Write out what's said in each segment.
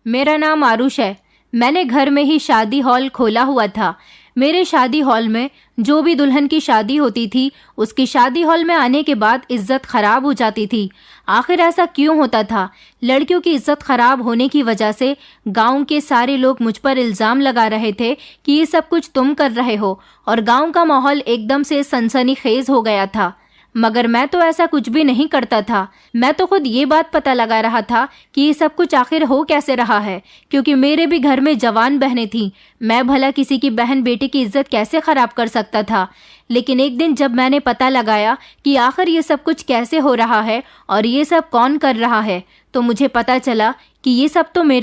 मेरा नाम आरुष है। मैंने घर में ही शादी हॉल खोला हुआ था। मेरे शादी हॉल में जो भी दुल्हन की शादी होती थी, उसकी शादी हॉल में आने के बाद इज्जत खराब हो जाती थी। आखिर ऐसा क्यों होता था? लड़कियों की इज्जत खराब होने की वजह से गांव के सारे लोग मुझ पर इल्ज़ाम लगा रहे थे कि ये सब कुछ तुम कर रहे हो, और गांव का माहौल एकदम से सनसनीखेज हो गया था। मगर मैं तो ऐसा कुछ भी नहीं करता था। मैं तो खुद ये बात पता लगा रहा था कि ये सब कुछ आखिर हो कैसे रहा है, क्योंकि मेरे भी घर में जवान बहनें थीं। मैं भला किसी की बहन बेटी की इज्जत कैसे खराब कर सकता था? लेकिन एक दिन जब मैंने पता लगाया कि आखिर ये सब कुछ कैसे हो रहा है और ये सब कौन कर रहा है, तो मुझे पता चला कि ये सब तो मैं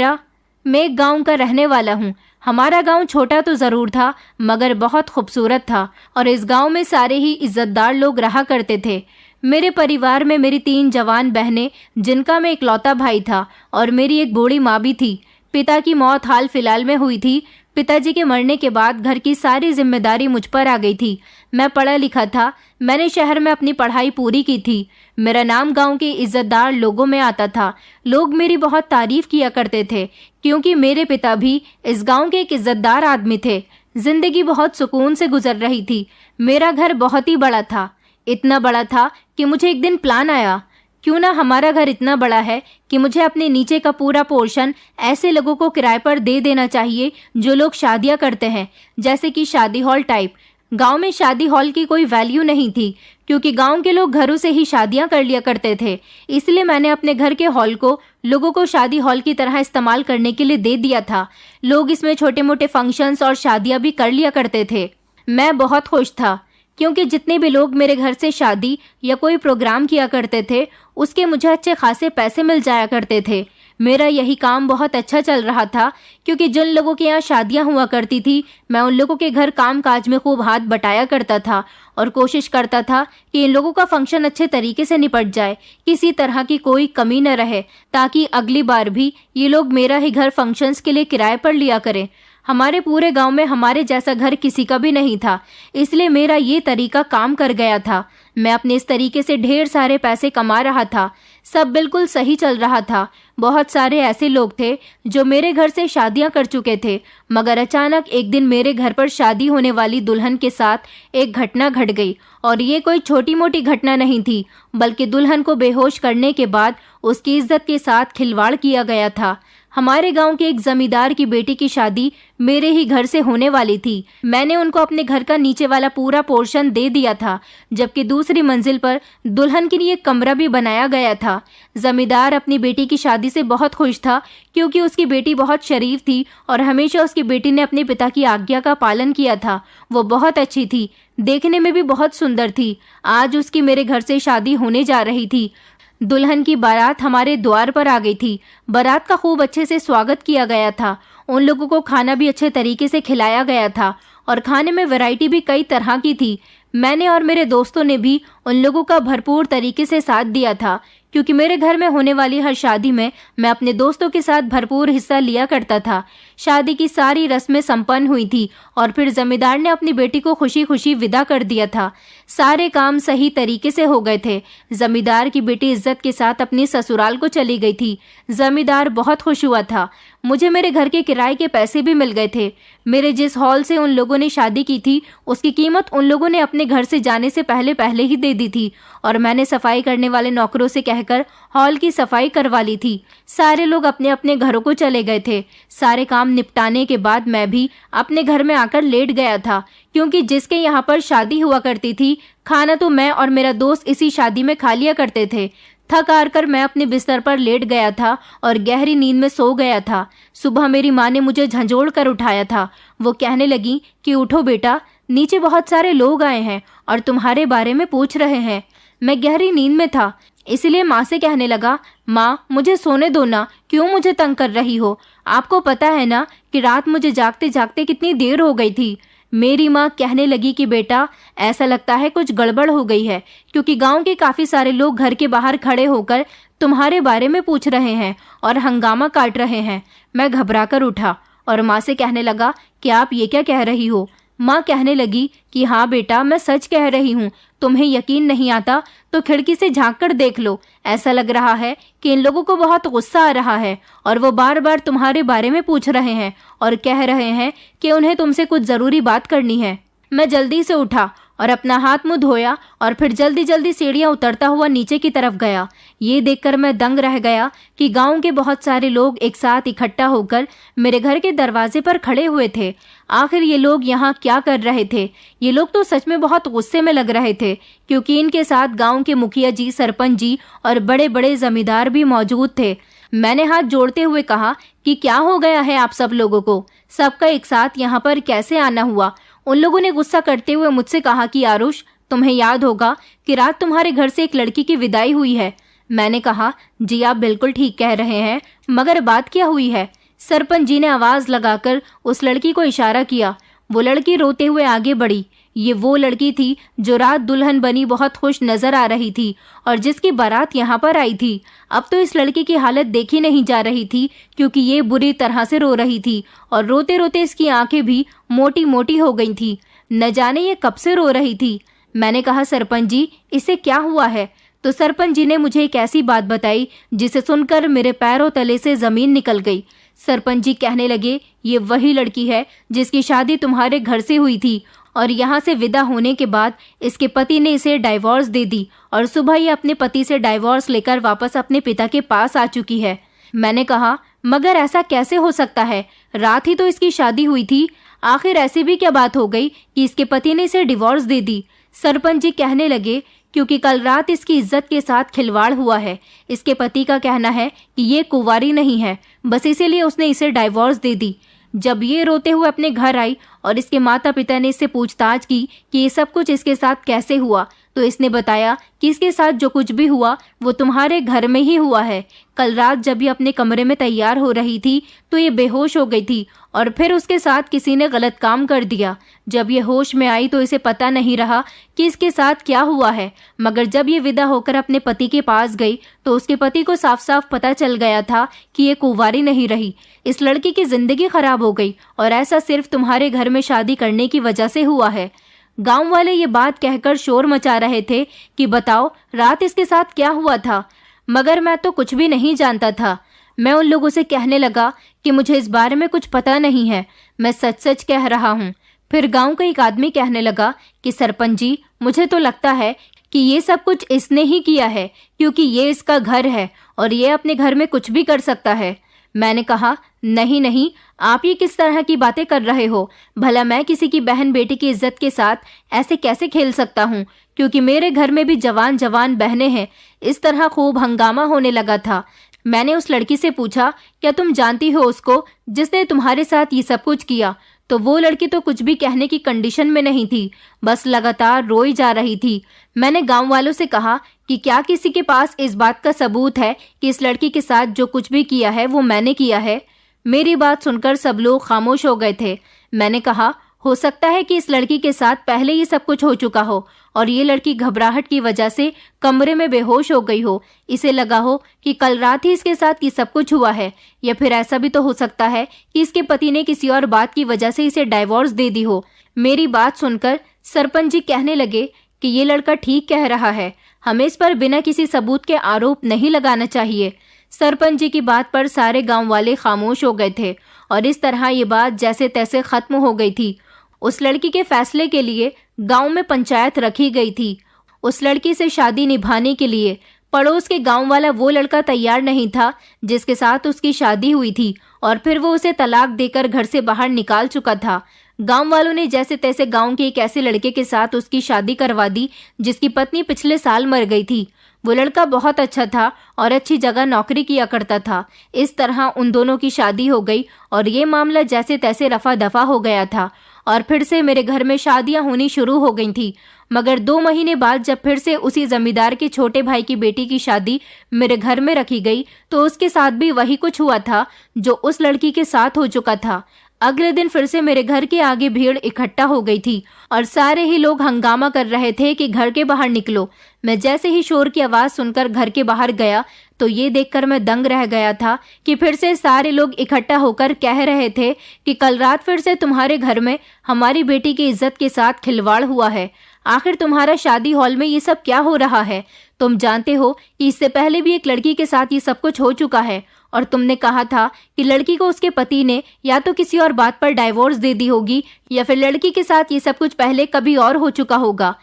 एक गाँव का रहने वाला हूँ। हमारा गांव छोटा तो ज़रूर था, मगर बहुत खूबसूरत था, और इस गांव में सारे ही इज्जतदार लोग रहा करते थे। मेरे परिवार में मेरी 3 जवान बहनें, जिनका मैं इकलौता भाई था, और मेरी एक बूढ़ी माँ भी थी। पिता की मौत हाल फिलहाल में हुई थी। पिताजी के मरने के बाद घर की सारी जिम्मेदारी मुझ पर आ गई थी। मैं पढ़ा लिखा था। मैंने शहर में अपनी पढ़ाई पूरी की थी। मेरा नाम गांव के इज्जतदार लोगों में आता था। लोग मेरी बहुत तारीफ किया करते थे, क्योंकि मेरे पिता भी इस गांव के एक इज्जतदार आदमी थे। जिंदगी बहुत सुकून से गुजर रही थी। मेरा घर बहुत ही बड़ा था। इतना बड़ा था कि मुझे एक दिन प्लान आया, क्यों ना हमारा घर इतना बड़ा है कि मुझे अपने नीचे का पूरा पोर्शन ऐसे लोगों को किराए पर दे देना चाहिए जो लोग शादियां करते हैं, जैसे कि शादी हॉल टाइप। गांव में शादी हॉल की कोई वैल्यू नहीं थी, क्योंकि गांव के लोग घरों से ही शादियां कर लिया करते थे। इसलिए मैंने अपने घर के हॉल को लोगों को शादी हॉल की तरह इस्तेमाल करने के लिए दे दिया था। लोग इसमें छोटे मोटे फंक्शंस और शादियां भी कर लिया करते थे। मैं बहुत खुश था, क्योंकि जितने भी लोग मेरे घर से शादी या कोई प्रोग्राम किया करते थे, उसके मुझे अच्छे खासे पैसे मिल जाया करते थे। मेरा यही काम बहुत अच्छा चल रहा था, क्योंकि जिन लोगों के यहाँ शादियां हुआ करती थी, मैं उन लोगों के घर काम काज में खूब हाथ बटाया करता था और कोशिश करता था कि इन लोगों का फंक्शन अच्छे तरीके से निपट जाए, किसी तरह की कोई कमी न रहे, ताकि अगली बार भी ये लोग मेरा ही घर फंक्शंस के लिए किराए पर लिया करें। हमारे पूरे गांव में हमारे जैसा घर किसी का भी नहीं था, इसलिए मेरा ये तरीका काम कर गया था। मैं अपने इस तरीके से ढेर सारे पैसे कमा रहा था। सब बिल्कुल सही चल रहा था। बहुत सारे ऐसे लोग थे जो मेरे घर से शादियां कर चुके थे, मगर अचानक एक दिन मेरे घर पर शादी होने वाली दुल्हन के साथ एक घटना घट गई। और ये कोई छोटी मोटी घटना नहीं थी, बल्कि दुल्हन को बेहोश करने के बाद उसकी इज्जत के साथ खिलवाड़ किया गया था। हमारे गांव के एक जमींदार की बेटी की शादी मेरे ही घर से होने वाली थी। मैंने उनको अपने घर का नीचे वाला पूरा पोर्शन दे दिया था, जबकि दूसरी मंजिल पर दुल्हन के लिए एक कमरा भी बनाया गया था। जमींदार अपनी बेटी की शादी से बहुत खुश था, क्योंकि उसकी बेटी बहुत शरीफ थी और हमेशा उसकी बेटी ने अपने पिता की आज्ञा का पालन किया था। वो बहुत अच्छी थी, देखने में भी बहुत सुंदर थी। आज उसकी मेरे घर से शादी होने जा रही थी। दुल्हन की बारात हमारे द्वार पर आ गई थी। बारात का खूब अच्छे से स्वागत किया गया था। उन लोगों को खाना भी अच्छे तरीके से खिलाया गया था, और खाने में वैरायटी भी कई तरह की थी। मैंने और मेरे दोस्तों ने भी उन लोगों का भरपूर तरीके से साथ दिया था, क्योंकि मेरे घर में होने वाली हर शादी में मैं अपने दोस्तों के साथ भरपूर हिस्सा लिया करता था। शादी की सारी रस्में संपन्न हुई थी, और फिर जमींदार ने अपनी बेटी को खुशी खुशी विदा कर दिया था। सारे काम सही तरीके से हो गए थे। जमींदार की बेटी इज्जत के साथ अपनी ससुराल को चली गई थी। जमींदार बहुत खुश हुआ था। मुझे मेरे घर के किराए के पैसे भी मिल गए थे। मेरे जिस हॉल से उन लोगों ने शादी की थी, उसकी कीमत उन लोगों ने अपने घर से जाने से पहले पहले ही दे दी थी, और मैंने सफाई करने वाले नौकरों से कहकर हॉल की सफाई करवा ली थी। सारे लोग अपने अपने घरों को चले गए थे। सारे काम निपटाने के बाद मैं भी अपने घर में आकर लेट गया था, क्योंकि जिसके यहाँ पर शादी हुआ करती थी, खाना तो मैं और मेरा दोस्त इसी शादी में खा लिया करते थे। थक हार कर मैं अपने बिस्तर पर लेट गया था और गहरी नींद में सो गया था। सुबह मेरी माँ ने मुझे झंझोड़ कर उठाया था। वो कहने लगी कि उठो बेटा, नीचे बहुत सारे लोग आए हैं और तुम्हारे बारे में पूछ रहे हैं। मैं गहरी नींद में था, इसलिए माँ से कहने लगा, माँ मुझे सोने दो ना, क्यों मुझे तंग कर रही हो? आपको पता है ना कि रात मुझे जागते जागते कितनी देर हो गई थी। मेरी माँ कहने लगी कि बेटा, ऐसा लगता है कुछ गड़बड़ हो गई है, क्योंकि गांव के काफी सारे लोग घर के बाहर खड़े होकर तुम्हारे बारे में पूछ रहे हैं और हंगामा काट रहे हैं। मैं घबराकर उठा और माँ से कहने लगा कि आप ये क्या कह रही हो? माँ कहने लगी कि हाँ बेटा, मैं सच कह रही हूँ। तुम्हें यकीन नहीं आता तो खिड़की से झांक कर देख लो। ऐसा लग रहा है कि इन लोगों को बहुत गुस्सा आ रहा है और वो बार बार तुम्हारे बारे में पूछ रहे हैं और कह रहे हैं कि उन्हें तुमसे कुछ जरूरी बात करनी है। मैं जल्दी से उठा और अपना हाथ मुंह धोया और फिर जल्दी जल्दी सीढ़ियां उतरता हुआ नीचे की तरफ गया। ये देखकर मैं दंग रह गया कि गांव के बहुत सारे लोग एक साथ इकट्ठा होकर मेरे घर के दरवाजे पर खड़े हुए थे। आखिर ये लोग यहाँ क्या कर रहे थे? ये लोग तो सच में बहुत गुस्से में लग रहे थे, क्योंकि इनके साथ गांव के मुखिया जी, सरपंच जी और बड़े बड़े जमींदार भी मौजूद थे। मैंने हाथ जोड़ते हुए कहा कि क्या हो गया है आप सब लोगों को? सबका एक साथ यहाँ पर कैसे आना हुआ? उन लोगों ने गुस्सा करते हुए मुझसे कहा कि आरुष, तुम्हें याद होगा कि रात तुम्हारे घर से एक लड़की की विदाई हुई है। मैंने कहा, जी आप बिल्कुल ठीक कह रहे हैं, मगर बात क्या हुई है? सरपंच जी ने आवाज लगाकर उस लड़की को इशारा किया। वो लड़की रोते हुए आगे बढ़ी। ये वो लड़की थी जो रात दुल्हन बनी बहुत खुश नजर आ रही थी और जिसकी बारात यहाँ पर आई थी। अब तो इस लड़की की हालत देखी नहीं जा रही थी, क्योंकि ये बुरी तरह से रो रही थी और रोते रोते इसकी आंखें भी मोटी मोटी हो गई थी। न जाने ये कब से रो रही थी। मैंने कहा, सरपंच जी, इसे क्या हुआ है? तो सरपंच जी ने मुझे एक ऐसी बात बताई जिसे सुनकर मेरे पैरों तले से जमीन निकल गई। सरपंच जी कहने लगे, ये वही लड़की है जिसकी शादी तुम्हारे घर से हुई थी और यहाँ से विदा होने के बाद इसके पति ने इसे डाइवोर्स दे दी और सुबह ये अपने पति से डाइवोर्स लेकर वापस अपने पिता के पास आ चुकी है। मैंने कहा, मगर ऐसा कैसे हो सकता है? रात ही तो इसकी शादी हुई थी। आखिर ऐसी भी क्या बात हो गई कि इसके पति ने इसे डिवोर्स दे दी? सरपंच जी कहने लगे, क्योंकि कल रात इसकी इज्जत के साथ खिलवाड़ हुआ है। इसके पति का कहना है कि ये कुंवारी नहीं है, बस इसीलिए उसने इसे डाइवोर्स दे दी। जब ये रोते हुए अपने घर आई और इसके माता पिता ने इससे पूछताछ की कि ये सब कुछ इसके साथ कैसे हुआ, तो इसने बताया कि इसके साथ जो कुछ भी हुआ वो तुम्हारे घर में ही हुआ है। कल रात जब ये अपने कमरे में तैयार हो रही थी तो ये बेहोश हो गई थी और फिर उसके साथ किसी ने गलत काम कर दिया। जब ये होश में आई तो इसे पता नहीं रहा कि इसके साथ क्या हुआ है, मगर जब ये विदा होकर अपने पति के पास गई तो उसके पति को साफ साफ पता चल गया था कि ये कुंवारी नहीं रही। इस लड़की की जिंदगी खराब हो गई और ऐसा सिर्फ तुम्हारे घर में शादी करने की वजह से हुआ है। गांव वाले ये बात कहकर शोर मचा रहे थे कि बताओ रात इसके साथ क्या हुआ था, मगर मैं तो कुछ भी नहीं जानता था। मैं उन लोगों से कहने लगा कि मुझे इस बारे में कुछ पता नहीं है, मैं सच सच कह रहा हूँ। फिर गांव का एक आदमी कहने लगा कि सरपंच जी, मुझे तो लगता है कि ये सब कुछ इसने ही किया है, क्योंकि ये इसका घर है और ये अपने घर में कुछ भी कर सकता है। मैंने कहा, नहीं नहीं, आप ये किस तरह की बातें कर रहे हो? भला मैं किसी की बहन बेटी की इज्जत के साथ ऐसे कैसे खेल सकता हूँ, क्योंकि मेरे घर में भी जवान जवान बहनें हैं। इस तरह खूब हंगामा होने लगा था। मैंने उस लड़की से पूछा, क्या तुम जानती हो उसको जिसने तुम्हारे साथ ये सब कुछ किया? तो वो लड़की तो कुछ भी कहने की कंडीशन में नहीं थी, बस लगातार रोई जा रही थी। मैंने गांव वालों से कहा कि क्या किसी के पास इस बात का सबूत है कि इस लड़की के साथ जो कुछ भी किया है वो मैंने किया है? मेरी बात सुनकर सब लोग खामोश हो गए थे। मैंने कहा, हो सकता है कि इस लड़की के साथ पहले ही सब कुछ हो चुका हो और ये लड़की घबराहट की वजह से कमरे में बेहोश हो गई हो। इसे लगा हो कि कल रात ही इसके साथ ये सब कुछ हुआ है, या फिर ऐसा भी तो हो सकता है कि इसके पति ने किसी और बात की वजह से इसे डाइवोर्स दे दी हो। मेरी बात सुनकर सरपंच जी कहने लगे कि ये लड़का ठीक कह रहा है, हमें इस पर बिना किसी सबूत के आरोप नहीं लगाना चाहिए। सरपंच जी की बात पर सारे गांव वाले खामोश हो गए थे और इस तरह ये बात जैसे तैसे खत्म हो गई थी। उस लड़की के फैसले के लिए गांव में पंचायत रखी गई थी। उस लड़की से शादी निभाने के लिए पड़ोस के गांव वाला वो लड़का तैयार नहीं था जिसके साथ उसकी शादी हुई थी, और फिर वो उसे तलाक देकर घर से बाहर निकाल चुका था। गांव वालों ने जैसे तैसे गांव के एक ऐसे लड़के के साथ उसकी शादी करवा दी जिसकी पत्नी पिछले साल मर गई थी। वो लड़का बहुत अच्छा था और अच्छी जगह नौकरी किया करता था। इस तरह उन दोनों की शादी हो गई और ये मामला जैसे तैसे रफा दफा हो गया था और फिर से मेरे घर में शादियां होनी शुरू हो गई थी। मगर 2 महीने बाद जब फिर से उसी जमींदार के छोटे भाई की बेटी की शादी मेरे घर में रखी गई तो उसके साथ भी वही कुछ हुआ था जो उस लड़की के साथ हो चुका था। अगले दिन फिर से मेरे घर के आगे भीड़ इकट्ठा हो गई थी और सारे ही लोग हंगामा कर रहे थे कि घर के बाहर निकलो। मैं जैसे ही शोर की आवाज सुनकर घर के बाहर गया तो ये देखकर मैं दंग रह गया था कि फिर से सारे लोग इकट्ठा होकर कह रहे थे कि कल रात फिर से तुम्हारे घर में हमारी बेटी की इज्जत के साथ खिलवाड़ हुआ है। आखिर तुम्हारा शादी हॉल में ये सब क्या हो रहा है? तुम जानते हो कि इससे पहले भी एक लड़की के साथ ये सब कुछ हो चुका है और तुमने कहा था कि लड़की को उसके पति ने या तो किसी और बात पर डाइवोर्स दे दी होगी या फिर लड़की के साथ ये सब कुछ पहले कभी और हो चुका होगा।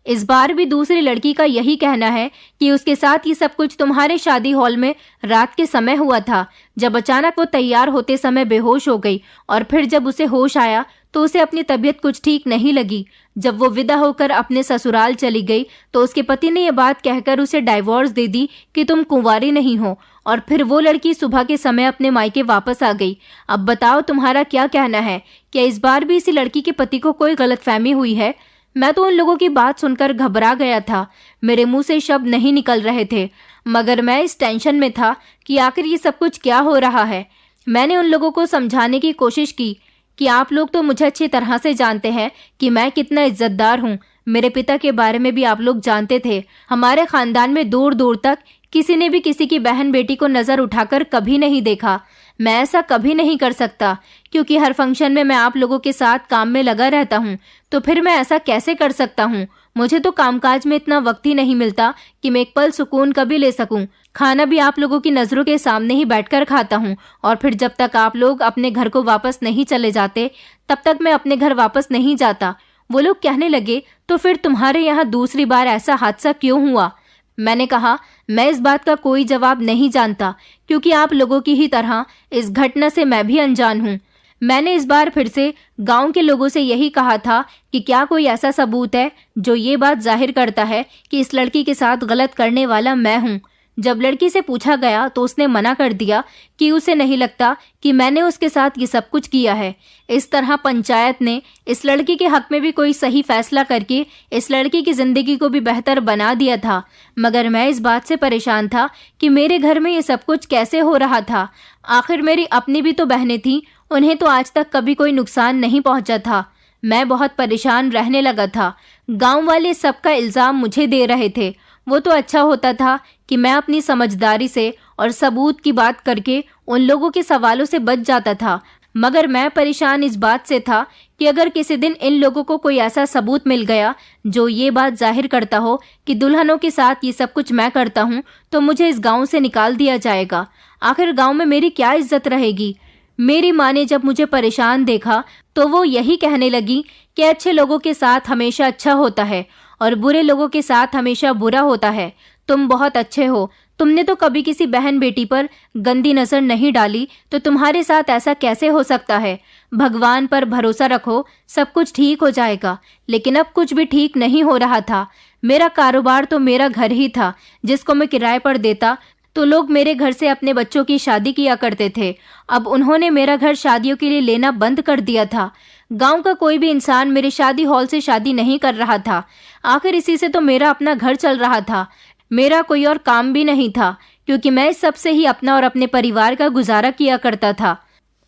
इस बार भी दूसरी लड़की का यही कहना है कि उसके साथ ये सब कुछ तुम्हारे शादी हॉल में रात के समय हुआ था, जब अचानक वो तैयार होते समय बेहोश हो गई और फिर जब उसे होश आया तो उसे अपनी तबीयत कुछ ठीक नहीं लगी। जब वो विदा होकर अपने ससुराल चली गई तो उसके पति ने यह बात कहकर उसे डाइवोर्स दे दी कि तुम कुंवारी नहीं हो, और फिर वो लड़की सुबह के समय अपने मायके वापस आ गई। अब बताओ तुम्हारा क्या कहना है? क्या इस बार भी इसी लड़की के पति को कोई गलतफहमी हुई है? मैं तो उन लोगों की बात सुनकर घबरा गया था। मेरे मुंह से शब्द नहीं निकल रहे थे, मगर मैं इस टेंशन में था कि आखिर ये सब कुछ क्या हो रहा है। मैंने उन लोगों को समझाने की कोशिश की कि आप लोग तो मुझे अच्छी तरह से जानते हैं कि मैं कितना इज्जतदार हूँ। मेरे पिता के बारे में भी आप लोग जानते थे। हमारे खानदान में दूर दूर तक किसी ने भी किसी की बहन बेटी को नजर उठाकर कभी नहीं देखा। मैं ऐसा कभी नहीं कर सकता, क्योंकि हर फंक्शन में मैं आप लोगों के साथ काम में लगा रहता हूँ। तो फिर मैं ऐसा कैसे कर सकता हूँ? मुझे तो कामकाज में इतना वक्त ही नहीं मिलता कि मैं एक पल सुकून कभी ले सकूं। खाना भी आप लोगों की नजरों के सामने ही बैठकर खाता हूँ, और फिर जब तक आप लोग अपने घर को वापस नहीं चले जाते तब तक मैं अपने घर वापस नहीं जाता। वो लोग कहने लगे, तो फिर तुम्हारे यहाँ दूसरी बार ऐसा हादसा क्यों हुआ? मैंने कहा, मैं इस बात का कोई जवाब नहीं जानता, क्योंकि आप लोगों की ही तरह इस घटना से मैं भी अनजान हूँ। मैंने इस बार फिर से गांव के लोगों से यही कहा था कि क्या कोई ऐसा सबूत है जो ये बात जाहिर करता है कि इस लड़की के साथ गलत करने वाला मैं हूँ। जब लड़की से पूछा गया तो उसने मना कर दिया कि उसे नहीं लगता कि मैंने उसके साथ ये सब कुछ किया है। इस तरह पंचायत ने इस लड़की के हक में भी कोई सही फैसला करके इस लड़की की जिंदगी को भी बेहतर बना दिया था। मगर मैं इस बात से परेशान था कि मेरे घर में ये सब कुछ कैसे हो रहा था। आखिर मेरी अपनी भी तो बहनें थीं, उन्हें तो आज तक कभी कोई नुकसान नहीं पहुंचा था। मैं बहुत परेशान रहने लगा था। गांव वाले सबका इल्जाम मुझे दे रहे थे। वो तो अच्छा होता था कि मैं अपनी समझदारी से और सबूत की बात करके उन लोगों के सवालों से बच जाता था, मगर मैं परेशान इस बात से था कि अगर किसी दिन इन लोगों को कोई ऐसा सबूत मिल गया जो ये बात जाहिर करता हो कि दुल्हनों के साथ ये सब कुछ मैं करता हूँ, तो मुझे इस गांव से निकाल दिया जाएगा। आखिर गांव में मेरी क्या इज्जत रहेगी? मेरी माँ ने जब मुझे परेशान देखा तो वो यही कहने लगी कि अच्छे लोगों के साथ हमेशा अच्छा होता है और बुरे लोगों के साथ हमेशा बुरा होता है। तुम बहुत अच्छे हो, तुमने तो कभी किसी बहन बेटी पर गंदी नजर नहीं डाली, तो तुम्हारे साथ ऐसा कैसे हो सकता है? भगवान पर भरोसा रखो, सब कुछ ठीक हो जाएगा। लेकिन अब कुछ भी ठीक नहीं हो रहा था। मेरा कारोबार तो मेरा घर ही था, जिसको मैं किराए पर देता तो लोग मेरे घर से अपने बच्चों की शादी किया करते थे। अब उन्होंने मेरा घर शादियों के लिए लेना बंद कर दिया था। गांव का कोई भी इंसान मेरे शादी हॉल से शादी नहीं कर रहा था। आखिर इसी से तो मेरा अपना घर चल रहा था। मेरा कोई और काम भी नहीं था, क्योंकि मैं इस सब से ही अपना और अपने परिवार का गुजारा किया करता था।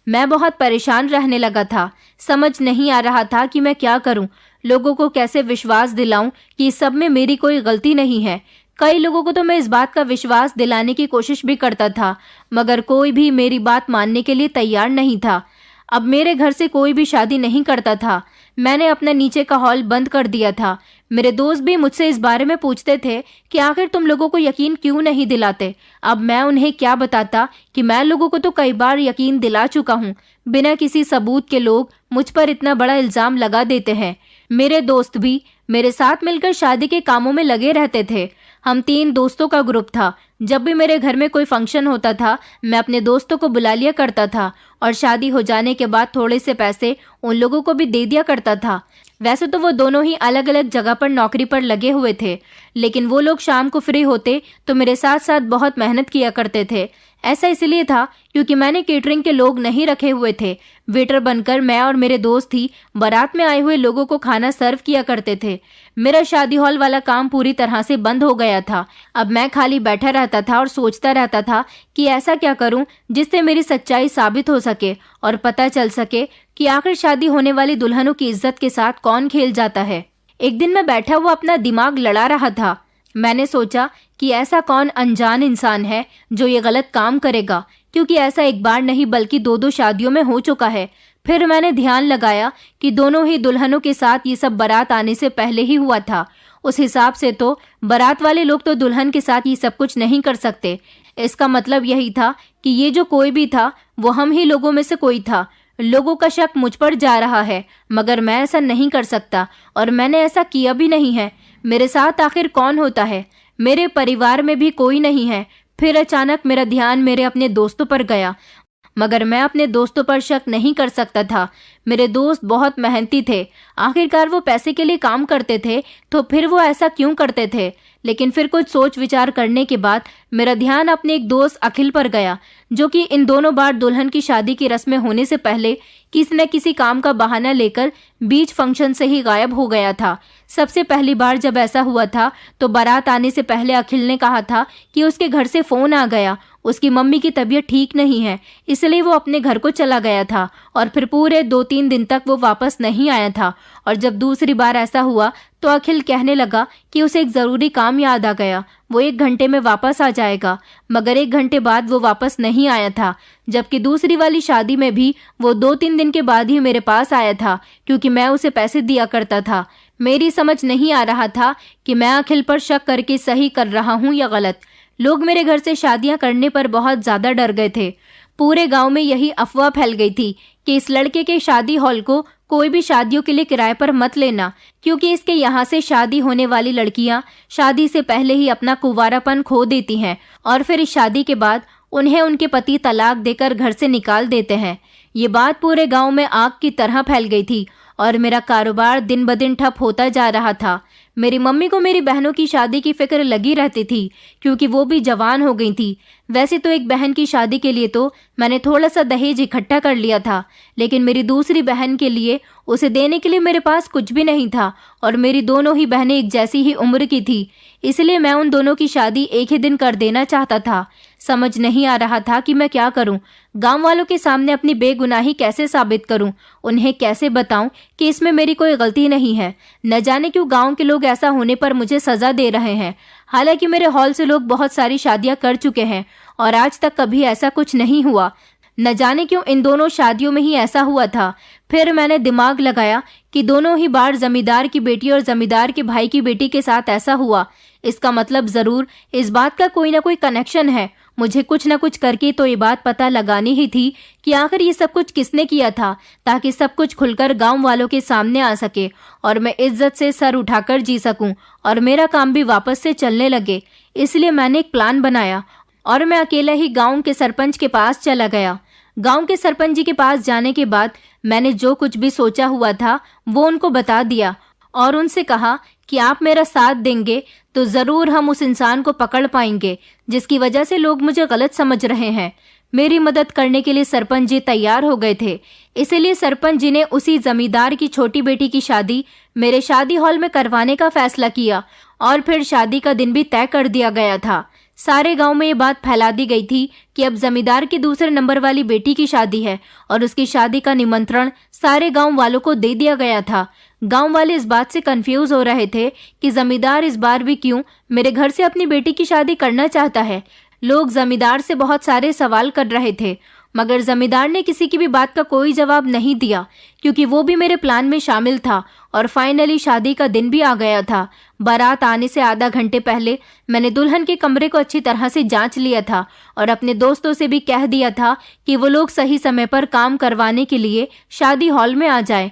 मैं बहुत परेशान रहने लगा था। समझ नहीं आ रहा था कि मैं क्या करूं, लोगों को कैसे विश्वास दिलाऊं कि इस सब में मेरी कोई गलती नहीं है। कई लोगों को तो मैं इस बात का विश्वास दिलाने की कोशिश भी करता था, मगर कोई भी मेरी बात मानने के लिए तैयार नहीं था। अब मेरे घर से कोई भी शादी नहीं करता था। मैंने अपना नीचे का हॉल बंद कर दिया था। मेरे दोस्त भी मुझसे इस बारे में पूछते थे कि आखिर तुम लोगों को यकीन क्यों नहीं दिलाते। अब मैं उन्हें क्या बताता कि मैं लोगों को तो कई बार यकीन दिला चुका हूँ। बिना किसी सबूत के लोग मुझ पर इतना बड़ा इल्जाम लगा देते हैं। मेरे दोस्त भी मेरे साथ मिलकर शादी के कामों में लगे रहते थे। हम 3 दोस्तों का ग्रुप था। जब भी मेरे घर में कोई फंक्शन होता था, मैं अपने दोस्तों को बुला लिया करता था और शादी हो जाने के बाद थोड़े से पैसे उन लोगों को भी दे दिया करता था। वैसे तो वो दोनों ही अलग अलग जगह पर नौकरी पर लगे हुए थे, लेकिन वो लोग शाम को फ्री होते तो मेरे साथ साथ बहुत मेहनत किया करते थे। ऐसा इसलिए था क्योंकि मैंने केटरिंग के लोग नहीं रखे हुए थे। वेटर बनकर मैं और मेरे दोस्त ही बारात में आए हुए लोगों को खाना सर्व किया करते थे। मेरा शादी हॉल वाला काम पूरी तरह से बंद हो गया था। अब मैं खाली बैठा रहता था और सोचता रहता था कि ऐसा क्या करूं जिससे मेरी सच्चाई साबित हो सके और पता चल सके कि आखिर शादी होने वाली दुल्हनों की इज्जत के साथ कौन खेल जाता है। एक दिन मैं बैठा हुआ अपना दिमाग लड़ा रहा था। मैंने सोचा कि ऐसा कौन अनजान इंसान है जो ये गलत काम करेगा, क्योंकि ऐसा एक बार नहीं बल्कि 2-2 शादियों में हो चुका है। फिर मैंने ध्यान लगाया कि दोनों ही दुल्हनों के साथ ये सब बारात आने से पहले ही हुआ था। उस हिसाब से तो बारात वाले लोग तो दुल्हन के साथ ये सब कुछ नहीं कर सकते। इसका मतलब यही था कि ये जो कोई भी था वो हम ही लोगों में से कोई था। लोगों का शक मुझ पर जा रहा है, मगर मैं ऐसा नहीं कर सकता और मैंने ऐसा किया भी नहीं है। मेरे साथ आखिर कौन होता है? मेरे परिवार में भी कोई नहीं है। फिर अचानक मेरा ध्यान मेरे अपने दोस्तों पर गया, मगर मैं अपने दोस्तों पर शक नहीं कर सकता था। मेरे दोस्त बहुत मेहनती थे। आखिरकार वो पैसे के लिए काम करते थे, तो फिर वो ऐसा क्यों करते थे? लेकिन फिर कुछ सोच विचार करने के बाद मेरा ध्यान अपने एक दोस्त अखिल पर गया, जो कि इन दोनों बार दुल्हन की शादी की रस्में होने से पहले किसी न किसी काम का बहाना लेकर बीच फंक्शन से ही गायब हो गया था। सबसे पहली बार जब ऐसा हुआ था तो बारात आने से पहले अखिल ने कहा था कि उसके घर से फोन आ गया, उसकी मम्मी की तबीयत ठीक नहीं है, इसलिए वो अपने घर को चला गया था और फिर पूरे 2-3 दिन तक वो वापस नहीं आया था। और जब दूसरी बार ऐसा हुआ तो अखिल कहने लगा कि उसे एक ज़रूरी काम याद आ गया, वो 1 घंटे में वापस आ जाएगा, मगर 1 घंटे बाद वो वापस नहीं आया था। जबकि दूसरी वाली शादी में भी वो 2-3 दिन के बाद ही मेरे पास आया था, क्योंकि मैं उसे पैसे दिया करता था। मेरी समझ नहीं आ रहा था कि मैं अखिल पर शक करके सही कर रहा हूँ या गलत। लोग मेरे घर से शादियां करने पर बहुत ज़्यादा डर गए थे। पूरे गांव में यही अफवाह फैल गई थी कि इस लड़के के शादी हॉल को कोई भी शादियों के लिए किराए पर मत लेना, क्योंकि इसके यहाँ से शादी होने वाली लड़कियां शादी से पहले ही अपना कुंवारापन खो देती हैं और फिर इस शादी के बाद उन्हें उनके पति तलाक देकर घर से निकाल देते हैं। ये बात पूरे गांव में आग की तरह फैल गई थी और मेरा कारोबार दिन ब दिन ठप होता जा रहा था। मेरी मम्मी को मेरी बहनों की शादी की फिक्र लगी रहती थी, क्योंकि वो भी जवान हो गई थी। वैसे तो एक बहन की शादी के लिए तो मैंने थोड़ा सा दहेज इकट्ठा कर लिया था, लेकिन मेरी दूसरी बहन के लिए उसे देने के लिए मेरे पास कुछ भी नहीं था और मेरी दोनों ही बहनें एक जैसी ही उम्र की थी, इसलिए मैं उन दोनों की शादी एक ही दिन कर देना चाहता था। समझ नहीं आ रहा था कि मैं क्या करूं। गांव वालों के सामने अपनी बेगुनाही कैसे साबित करूं, उन्हें कैसे बताऊं कि इसमें मेरी कोई गलती नहीं है। न जाने क्यों गांव के लोग ऐसा होने पर मुझे सजा दे रहे हैं। हालांकि मेरे हॉल से लोग बहुत सारी शादियां कर चुके हैं और आज तक कभी ऐसा कुछ नहीं हुआ। न जाने क्यों इन दोनों शादियों में ही ऐसा हुआ था। फिर मैंने दिमाग लगाया कि दोनों ही बार जमींदार की बेटी और जमींदार के भाई की बेटी के साथ ऐसा हुआ। इसका मतलब जरूर इस बात का कोई ना कोई कनेक्शन है। मुझे कुछ न कुछ करके तो ये बात पता लगानी ही थी कि आखिर ये सब कुछ किसने किया था, ताकि सब कुछ खुलकर गांव वालों के सामने आ सके और मैं इज्जत से सर उठाकर जी सकूं और मेरा काम भी वापस से चलने लगे। इसलिए मैंने एक प्लान बनाया और मैं अकेला ही गांव के सरपंच के पास चला गया। गांव के सरपंच जी के पास जाने के बाद मैंने जो कुछ भी सोचा हुआ था वो उनको बता दिया और उनसे कहा कि आप मेरा साथ देंगे तो जरूर हम उस इंसान को पकड़ पाएंगे जिसकी वजह से लोग मुझे गलत समझ रहे हैं। मेरी मदद करने के लिए सरपंच जी तैयार हो गए थे। इसीलिए सरपंच जी ने उसी जमींदार की छोटी बेटी की शादी मेरे शादी हॉल में करवाने का फैसला किया और फिर शादी का दिन भी तय कर दिया गया था। सारे गांव में ये बात फैला दी गई थी कि अब जमींदार की दूसरे नंबर वाली बेटी की शादी है और उसकी शादी का निमंत्रण सारे गांव वालों को दे दिया गया था। गांव वाले इस बात से कंफ्यूज हो रहे थे कि जमींदार इस बार भी क्यों मेरे घर से अपनी बेटी की शादी करना चाहता है। लोग जमींदार से बहुत सारे सवाल कर रहे थे, मगर जमींदार ने किसी की भी बात का कोई जवाब नहीं दिया, क्योंकि वो भी मेरे प्लान में शामिल था। और फाइनली शादी का दिन भी आ गया था। बारात आने से आधा घंटे पहले मैंने दुल्हन के कमरे को अच्छी तरह से जांच लिया था और अपने दोस्तों से भी कह दिया था कि वो लोग सही समय पर काम करवाने के लिए शादी हॉल में आ जाए।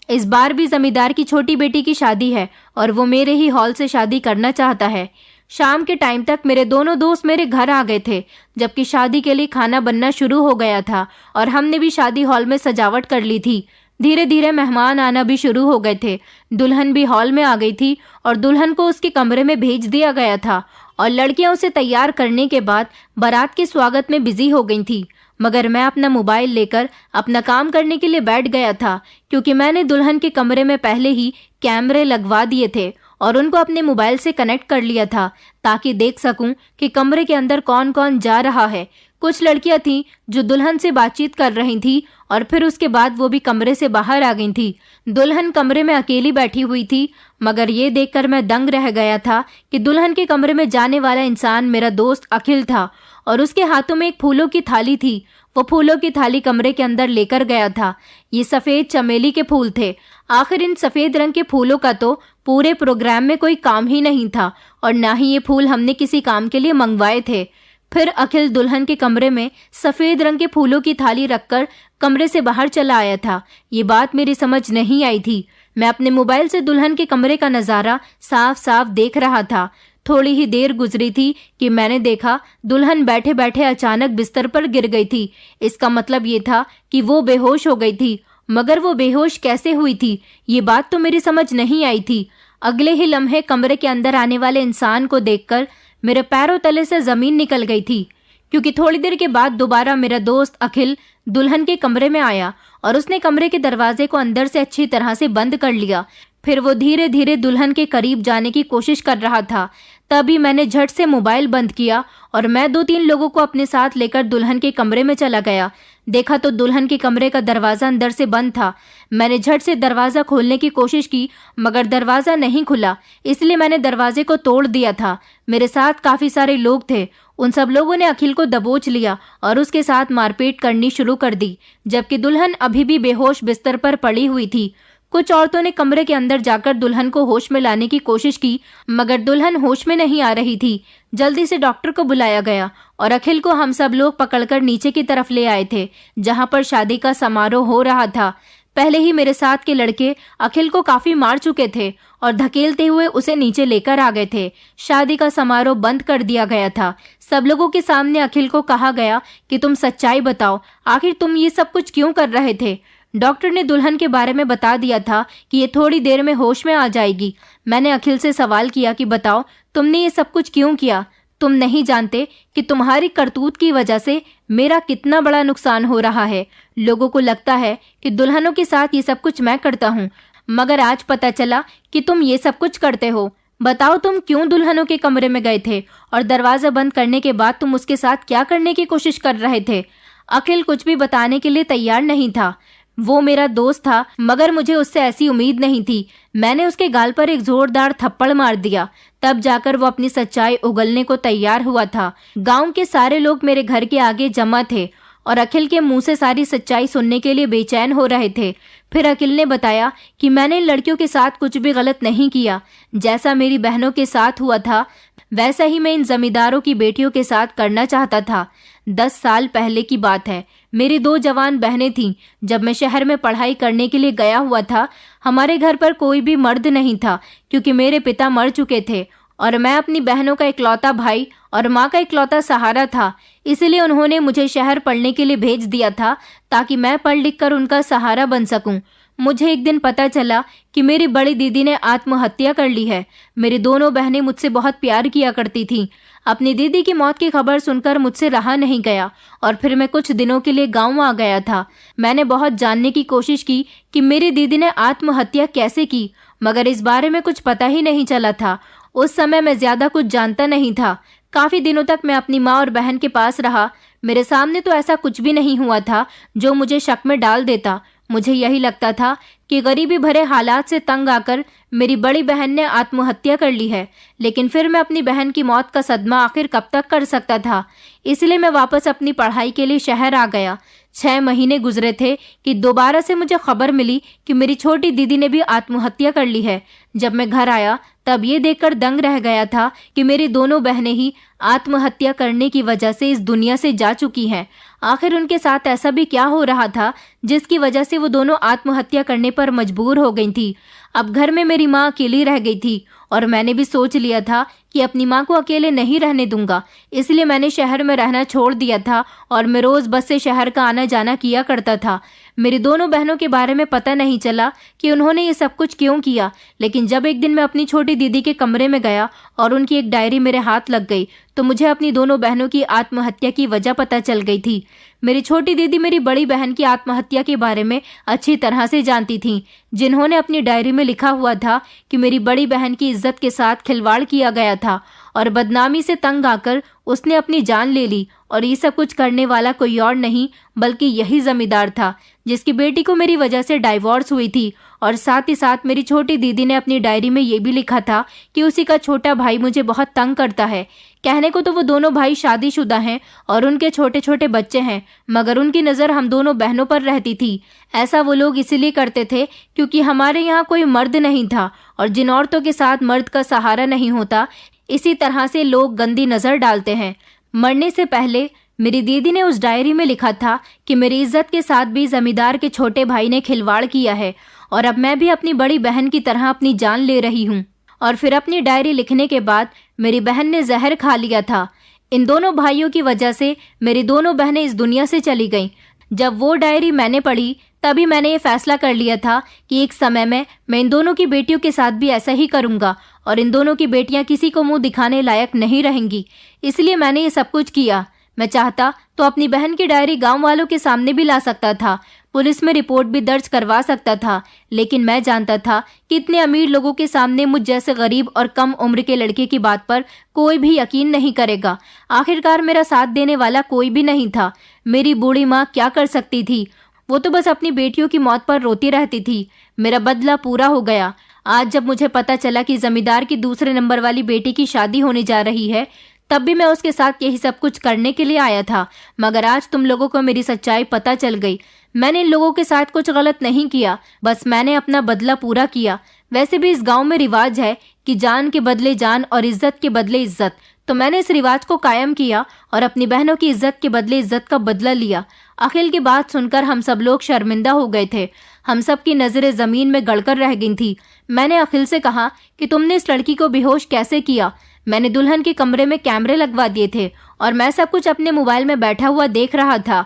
इस बार भी जमींदार की छोटी बेटी की शादी है और वो मेरे ही हॉल से शादी करना चाहता है। शाम के टाइम तक मेरे दोनों दोस्त मेरे घर आ गए थे, जबकि शादी के लिए खाना बनना शुरू हो गया था और हमने भी शादी हॉल में सजावट कर ली थी। धीरे धीरे मेहमान आना भी शुरू हो गए थे। दुल्हन भी हॉल में आ गई थी और दुल्हन को उसके कमरे में भेज दिया गया था और लड़कियां उसे तैयार करने के बाद बारात के स्वागत में बिजी हो गई थी। मगर मैं अपना मोबाइल लेकर अपना काम करने के लिए बैठ गया था, क्योंकि मैंने दुल्हन के कमरे में पहले ही कैमरे लगवा दिए थे और उनको अपने मोबाइल से कनेक्ट कर लिया था ताकि देख सकूं कि कमरे के अंदर कौन कौन जा रहा है। कुछ लड़कियां थीं जो दुल्हन से बातचीत कर रही थीं और फिर उसके बाद वो भी कमरे से बाहर आ गई थी। दुल्हन कमरे में अकेली बैठी हुई थी, मगर ये देखकर मैं दंग रह गया था कि दुल्हन के कमरे में जाने वाला इंसान मेरा दोस्त अखिल था और उसके हाथों में एक फूलों की थाली थी। वो फूलों की थाली कमरे के अंदर लेकर गया था। ये सफेद चमेली के फूल थे। आखिर इन सफेद रंग के फूलों का तो पूरे प्रोग्राम में कोई काम ही नहीं था और ना ही ये फूल हमने किसी काम के लिए मंगवाए थे। फिर अखिल दुल्हन के कमरे में सफेद रंग के फूलों की थाली रखकर कमरे से बाहर चला आया था। ये बात मेरी समझ नहीं आई थी। मैं अपने मोबाइल से दुल्हन के कमरे का नजारा साफ साफ देख रहा था। थोड़ी ही देर गुजरी थी कि मैंने देखा दुल्हन बैठे बैठे अचानक बिस्तर पर गिर गई थी। इसका मतलब ये था कि वो बेहोश हो गई थी, मगर वो बेहोश कैसे हुई थी, ये बात तो मेरी समझ नहीं आई थी। अगले ही लम्हे कमरे के अंदर आने वाले इंसान को देखकर मेरे पैरों तले से जमीन निकल गई थी, क्योंकि थोड़ी देर के बाद दोबारा मेरा दोस्त अखिल दुल्हन के कमरे में आया और उसने कमरे के दरवाजे को अंदर से अच्छी तरह से बंद कर लिया। फिर वो धीरे धीरे दुल्हन के करीब जाने की कोशिश कर रहा था। तभी मैंने झट से मोबाइल बंद किया और मैं 2-3 लोगों को अपने साथ लेकर दुल्हन के कमरे में चला गया। देखा तो दुल्हन के कमरे का दरवाजा अंदर से बंद था। मैंने झट से दरवाजा खोलने की कोशिश की, मगर दरवाजा नहीं खुला, इसलिए मैंने दरवाजे को तोड़ दिया था। मेरे साथ काफी सारे लोग थे। उन सब लोगों ने अखिल को दबोच लिया और उसके साथ मारपीट करनी शुरू कर दी, जबकि दुल्हन अभी भी बेहोश बिस्तर पर पड़ी हुई थी। कुछ औरतों ने कमरे के अंदर जाकर दुल्हन को होश में लाने की कोशिश की, मगर दुल्हन होश में नहीं आ रही थी। जल्दी से डॉक्टर को बुलाया गया और अखिल को हम सब लोग पकड़कर नीचे की तरफ ले आए थे, जहां पर शादी का समारोह हो रहा था। पहले ही मेरे साथ के लड़के अखिल को काफी मार चुके थे और धकेलते हुए उसे नीचे लेकर आ गए थे। शादी का समारोह बंद कर दिया गया था। सब लोगों के सामने अखिल को कहा गया कि तुम सच्चाई बताओ, आखिर तुम ये सब कुछ क्यों कर रहे थे। डॉक्टर ने दुल्हन के बारे में बता दिया था कि ये थोड़ी देर में होश में आ जाएगी। मैंने अखिल से सवाल किया कि बताओ तुमने ये सब कुछ क्यों किया। तुम नहीं जानते कि तुम्हारी करतूत की वजह से मेरा कितना बड़ा नुकसान हो रहा है। लोगों को लगता है कि दुल्हनों के साथ ये सब कुछ मैं करता हूँ, मगर आज पता चला कि तुम ये सब कुछ करते हो। बताओ तुम क्यों दुल्हनों के कमरे में गए थे और दरवाजा बंद करने के बाद तुम उसके साथ क्या करने की कोशिश कर रहे थे। अखिल कुछ भी बताने के लिए तैयार नहीं था। वो मेरा दोस्त था, मगर मुझे उससे ऐसी उम्मीद नहीं थी। मैंने उसके गाल पर एक जोरदार थप्पड़ मार दिया। तब जाकर वो अपनी सच्चाई उगलने को तैयार हुआ था। गांव के सारे लोग मेरे घर के आगे जमा थे और अखिल के मुंह से सारी सच्चाई सुनने के लिए बेचैन हो रहे थे। फिर अखिल ने बताया कि मैंने इन लड़कियों के साथ कुछ भी गलत नहीं किया। जैसा मेरी बहनों के साथ हुआ था, वैसा ही मैं इन जमींदारों की बेटियों के साथ करना चाहता था। 10 साल पहले की बात है। मेरी 2 जवान बहनें थीं। जब मैं शहर में पढ़ाई करने के लिए गया हुआ था, हमारे घर पर कोई भी मर्द नहीं था, क्योंकि मेरे पिता मर चुके थे और मैं अपनी बहनों का इकलौता भाई और माँ का इकलौता सहारा था। इसलिए उन्होंने मुझे शहर पढ़ने के लिए भेज दिया था, ताकि मैं पढ़ लिख कर उनका सहारा बन सकूं। मुझे एक दिन पता चला कि मेरी बड़ी दीदी ने आत्महत्या कर ली है। मेरी दोनों बहनें मुझसे बहुत प्यार किया करती थीं। अपनी दीदी की मौत की खबर सुनकर मुझसे रहा नहीं गया और फिर मैं कुछ दिनों के लिए गांव आ गया था। मैंने बहुत जानने की कोशिश की कि मेरी दीदी ने आत्महत्या कैसे की, मगर इस बारे में कुछ पता ही नहीं चला था। उस समय मैं ज्यादा कुछ जानता नहीं था। काफी दिनों तक मैं अपनी माँ और बहन के पास रहा। मेरे सामने तो ऐसा कुछ भी नहीं हुआ था जो मुझे शक में डाल देता। मुझे यही लगता था कि गरीबी भरे हालात से तंग आकर मेरी बड़ी बहन ने आत्महत्या कर ली है। लेकिन फिर मैं अपनी बहन की मौत का सदमा आखिर कब तक कर सकता था। इसलिए मैं वापस अपनी पढ़ाई के लिए शहर आ गया। 6 महीने गुजरे थे कि दोबारा से मुझे खबर मिली कि मेरी छोटी दीदी ने भी आत्महत्या कर ली है। जब मैं घर आया तब ये देखकर दंग रह गया था कि मेरी दोनों बहनें ही आत्महत्या करने की वजह से इस दुनिया से जा चुकी हैं। आखिर उनके साथ ऐसा भी क्या हो रहा था जिसकी वजह से वो दोनों आत्महत्या करने पर मजबूर हो गई थी। अब घर में मेरी माँ अकेली रह गई थी और मैंने भी सोच लिया था कि अपनी माँ को अकेले नहीं रहने दूंगा। इसलिए मैंने शहर में रहना छोड़ दिया था और मैं रोज बस से शहर का आना जाना किया करता था। मेरी दोनों बहनों के बारे में पता नहीं चला कि उन्होंने ये सब कुछ क्यों किया। लेकिन जब एक दिन मैं अपनी छोटी दीदी के कमरे में गया और उनकी एक डायरी मेरे हाथ लग गई, तो मुझे अपनी दोनों बहनों की आत्महत्या की वजह पता चल गई थी। मेरी छोटी दीदी मेरी बड़ी बहन की आत्महत्या के बारे में अच्छी तरह से जानती थीं, जिन्होंने अपनी डायरी में लिखा हुआ था कि मेरी बड़ी बहन की इज्जत के साथ खिलवाड़ किया गया था और बदनामी से तंग आकर उसने अपनी जान ले ली। और ये सब कुछ करने वाला कोई और नहीं बल्कि यही जमींदार था, जिसकी बेटी को मेरी वजह से डाइवोर्स हुई थी। और साथ ही साथ मेरी छोटी दीदी ने अपनी डायरी में ये भी लिखा था कि उसी का छोटा भाई मुझे बहुत तंग करता है। कहने को तो वो दोनों भाई शादीशुदा हैं और उनके छोटे छोटे बच्चे हैं, मगर उनकी नज़र हम दोनों बहनों पर रहती थी। ऐसा वो लोग इसलिए करते थे क्योंकि हमारे यहाँ कोई मर्द नहीं था, और जिन औरतों के साथ मर्द का सहारा नहीं होता, इसी तरह से लोग गंदी नज़र डालते हैं। मरने से पहले मेरी दीदी ने उस डायरी में लिखा था कि मेरी इज्जत के साथ भी जमींदार के छोटे भाई ने खिलवाड़ किया है और अब मैं भी अपनी बड़ी बहन की तरह अपनी जान ले रही हूँ। और फिर अपनी डायरी लिखने के बाद मेरी बहन ने जहर खा लिया था। इन दोनों भाइयों की वजह से मेरी दोनों बहनें इस दुनिया से चली गईं। जब वो डायरी मैंने पढ़ी तभी मैंने ये फैसला कर लिया था कि एक समय में मैं इन दोनों की बेटियों के साथ भी ऐसा ही करूँगा और इन दोनों की बेटियां किसी को मुंह दिखाने लायक नहीं रहेंगी। इसलिए मैंने ये सब कुछ किया। मैं चाहता तो अपनी बहन की डायरी गांव वालों के सामने भी ला सकता था, पुलिस में रिपोर्ट भी दर्ज करवा सकता था, लेकिन मैं जानता था कि इतने अमीर लोगों के सामने मुझ जैसे गरीब और कम उम्र के लड़के की बात पर कोई भी यकीन नहीं करेगा। आखिरकार मेरा साथ देने वाला कोई भी नहीं था। मेरी बूढ़ी माँ क्या कर सकती थी? वो तो बस अपनी बेटियों की मौत पर रोती रहती थी। मेरा बदला पूरा हो गया। आज जब मुझे पता चला कि जमींदार की दूसरे नंबर वाली बेटी की शादी होने जा रही है, तब भी मैं उसके साथ यही सब कुछ करने के लिए आया था। मगर आज तुम लोगों को मेरी सच्चाई पता चल गई। मैंने इन लोगों के साथ कुछ गलत नहीं किया, बस मैंने अपना बदला पूरा किया। वैसे भी इस गांव में रिवाज है कि जान के बदले जान और इज्जत के बदले इज्जत, तो मैंने इस रिवाज को कायम किया और अपनी बहनों की इज्जत के बदले इज्जत का बदला लिया। अखिल की बात सुनकर हम सब लोग शर्मिंदा हो गए थे। हम सब की नजरें जमीन में गड़कर रह गई थी। मैंने अखिल से कहा कि तुमने इस लड़की को बेहोश कैसे किया? मैंने दुल्हन के कमरे में कैमरे लगवा दिए थे और मैं सब कुछ अपने मोबाइल में बैठा हुआ देख रहा था।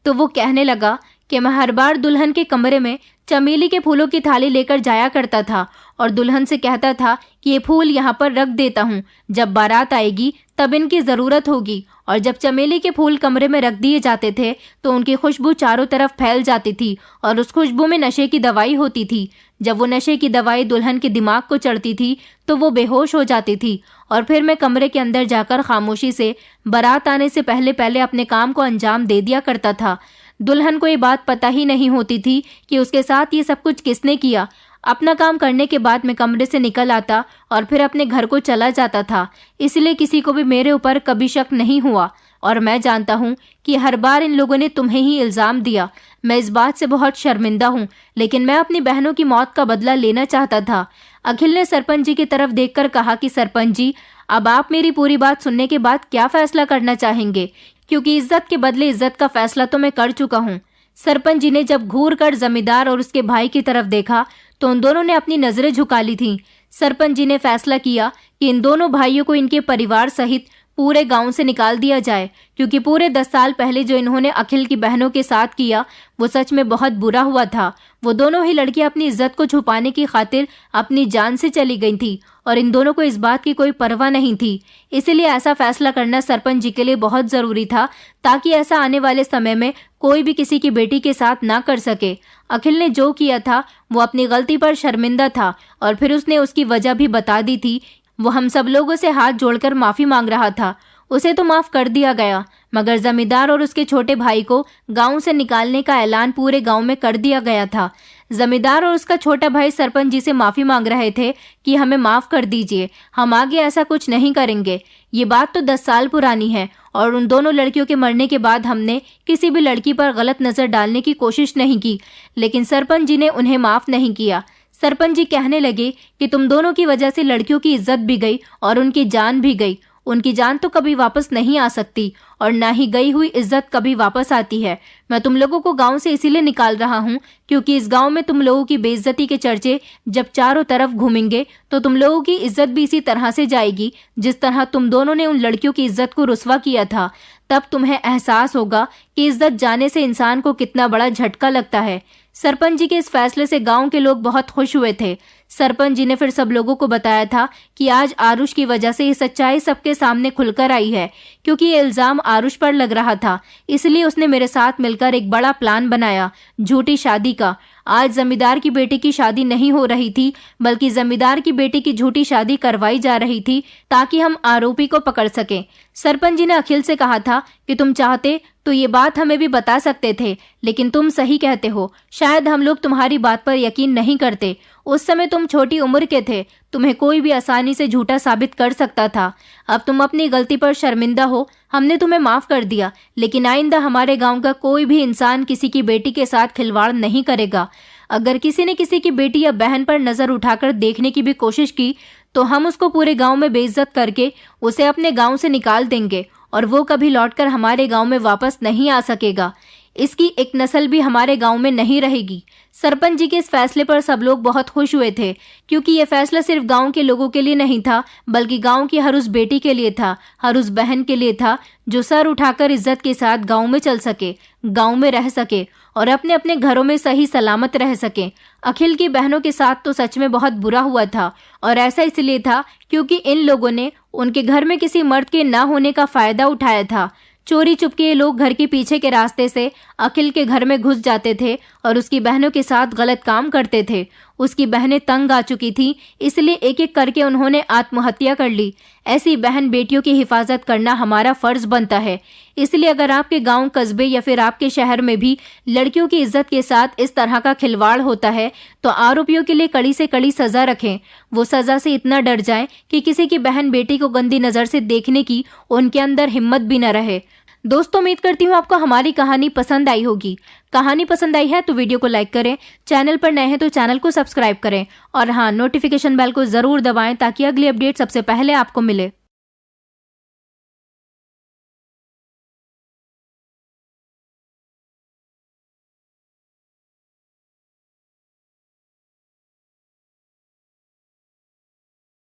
तो वो कहने लगा कि मैं हर बार दुल्हन के कमरे में चमेली के फूलों की थाली लेकर जाया करता था और दुल्हन से कहता था कि ये फूल यहाँ पर रख देता हूँ, जब बारात आएगी तब इनकी ज़रूरत होगी। और जब चमेली के फूल कमरे में रख दिए जाते थे तो उनकी खुशबू चारों तरफ फैल जाती थी और उस खुशबू में नशे की दवाई होती थी। जब वो नशे की दवाई दुल्हन के दिमाग को चढ़ती थी तो वो बेहोश हो जाती थी और फिर मैं कमरे के अंदर जाकर खामोशी से बारात आने से पहले पहले अपने काम को अंजाम दे दिया करता था। दुल्हन को ये बात पता ही नहीं होती थी कि उसके साथ ये सब कुछ किसने किया। अपना काम करने के बाद मैं कमरे से निकल आता और फिर अपने घर को चला जाता था। इसलिए किसी को भी मेरे ऊपर कभी शक नहीं हुआ और मैं जानता हूँ कि हर बार इन लोगों ने तुम्हें ही इल्ज़ाम दिया। मैं इस बात से बहुत शर्मिंदा हूँ, लेकिन मैं अपनी बहनों की मौत का बदला लेना चाहता था। अखिल ने सरपंच जी की तरफ देखकर कहा कि सरपंच जी, अब आप मेरी पूरी बात सुनने के बाद क्या फैसला करना चाहेंगे? क्योंकि इज्जत के बदले इज्जत का फैसला तो मैं कर चुका हूँ। सरपंच जी ने जब घूर कर जमींदार और उसके भाई की तरफ देखा तो उन दोनों ने अपनी नजरें झुका ली थीं। सरपंच जी ने फैसला किया कि इन दोनों भाइयों को इनके परिवार सहित पूरे गांव से निकाल दिया जाए, क्योंकि पूरे 10 साल पहले जो इन्होंने अखिल की बहनों के साथ किया वो सच में बहुत बुरा हुआ था। वो दोनों ही लड़कियां अपनी इज्जत को छुपाने की खातिर अपनी जान से चली गई थी और इन दोनों को इस बात की कोई परवाह नहीं थी। इसीलिए ऐसा फैसला करना सरपंच जी के लिए बहुत ज़रूरी था, ताकि ऐसा आने वाले समय में कोई भी किसी की बेटी के साथ ना कर सके। अखिल ने जो किया था वो अपनी गलती पर शर्मिंदा था और फिर उसने उसकी वजह भी बता दी थी। वो हम सब लोगों से हाथ जोड़कर माफ़ी मांग रहा था। उसे तो माफ़ कर दिया गया, मगर जमींदार और उसके छोटे भाई को गांव से निकालने का ऐलान पूरे गांव में कर दिया गया था। जमींदार और उसका छोटा भाई सरपंच जी से माफ़ी मांग रहे थे कि हमें माफ़ कर दीजिए, हम आगे ऐसा कुछ नहीं करेंगे। ये बात तो 10 साल पुरानी है और उन दोनों लड़कियों के मरने के बाद हमने किसी भी लड़की पर गलत नज़र डालने की कोशिश नहीं की, लेकिन सरपंच जी ने उन्हें माफ़ नहीं किया। सरपंच जी कहने लगे कि तुम दोनों की वजह से लड़कियों की इज्जत भी गई और उनकी जान भी गई। उनकी जान तो कभी वापस नहीं आ सकती और ना ही गई हुई इज्जत कभी वापस आती है। मैं तुम लोगों को गांव से इसीलिए निकाल रहा हूं क्योंकि इस गांव में तुम लोगों की बेइज्जती के चर्चे जब चारों तरफ घूमेंगे तो तुम लोगों की इज्जत भी इसी तरह से जाएगी जिस तरह तुम दोनों ने उन लड़कियों की इज्जत को रुस्वा किया था। तब तुम्हें एहसास होगा कि इज्जत जाने से इंसान को कितना बड़ा झटका लगता है। सरपंच जी के इस फैसले से गांव के लोग बहुत खुश हुए थे। सरपंच जी ने फिर सब लोगों को बताया था कि आज आरुष की वजह से ये सच्चाई सबके सामने खुलकर आई है, क्योंकि ये इल्जाम आरुष पर लग रहा था। इसलिए उसने मेरे साथ मिलकर एक बड़ा प्लान बनाया, झूठी शादी का। आज जमींदार की बेटी की शादी नहीं हो रही थी, बल्कि जमींदार की बेटी की झूठी शादी करवाई जा रही थी, ताकि हम आरोपी को पकड़ सकें। सरपंच जी ने अखिल से कहा था कि तुम चाहते तो ये बात हमें भी बता सकते थे, लेकिन तुम सही कहते हो, शायद हम लोग तुम्हारी बात पर यकीन नहीं करते। उस समय तुम छोटी उम्र के थे, तुम्हें कोई भी आसानी से झूठा साबित कर सकता था। अब तुम अपनी गलती पर शर्मिंदा हो, हमने तुम्हें माफ कर दिया, लेकिन आइंदा हमारे गांव का कोई भी इंसान किसी की बेटी के साथ खिलवाड़ नहीं करेगा। अगर किसी ने किसी की बेटी या बहन पर नजर उठाकर देखने की भी कोशिश की तो हम उसको पूरे गांव में बेइज्जत करके उसे अपने गांव से निकाल देंगे और वो कभी लौटकर हमारे गांव में वापस नहीं आ सकेगा। इसकी एक नस्ल भी हमारे गांव में नहीं रहेगी। सरपंच जी के इस फैसले पर सब लोग बहुत खुश हुए थे, क्योंकि यह फैसला सिर्फ गांव के लोगों के लिए नहीं था, बल्कि गांव की हर उस बेटी के लिए था, हर उस बहन के लिए था जो सर उठाकर इज्जत के साथ गांव में चल सके, गांव में रह सके और अपने अपने घरों में सही सलामत रह सके। अखिल की बहनों के साथ तो सच में बहुत बुरा हुआ था, और ऐसा इसलिए था क्योंकि इन लोगों ने उनके घर में किसी मर्द के ना होने का फायदा उठाया था। चोरी चुपके ये लोग घर के पीछे के रास्ते से अखिल के घर में घुस जाते थे और उसकी बहनों के साथ गलत काम करते थे। उसकी बहनें तंग आ चुकी थी, इसलिए एक एक करके उन्होंने आत्महत्या कर ली। ऐसी बहन बेटियों की हिफाजत करना हमारा फर्ज बनता है। इसलिए अगर आपके गांव, कस्बे या फिर आपके शहर में भी लड़कियों की इज्जत के साथ इस तरह का खिलवाड़ होता है तो आरोपियों के लिए कड़ी से कड़ी सजा रखें। वो सजा से इतना डर जाएं कि किसी की बहन बेटी को गंदी नजर से देखने की उनके अंदर हिम्मत भी न रहे। दोस्तों, उम्मीद करती हूँ आपको हमारी कहानी पसंद आई होगी। कहानी पसंद आई है तो वीडियो को लाइक करें, चैनल पर नए हैं तो चैनल को सब्सक्राइब करें और हाँ, नोटिफिकेशन बेल को जरूर दबाएं ताकि अगली अपडेट सबसे पहले आपको मिले।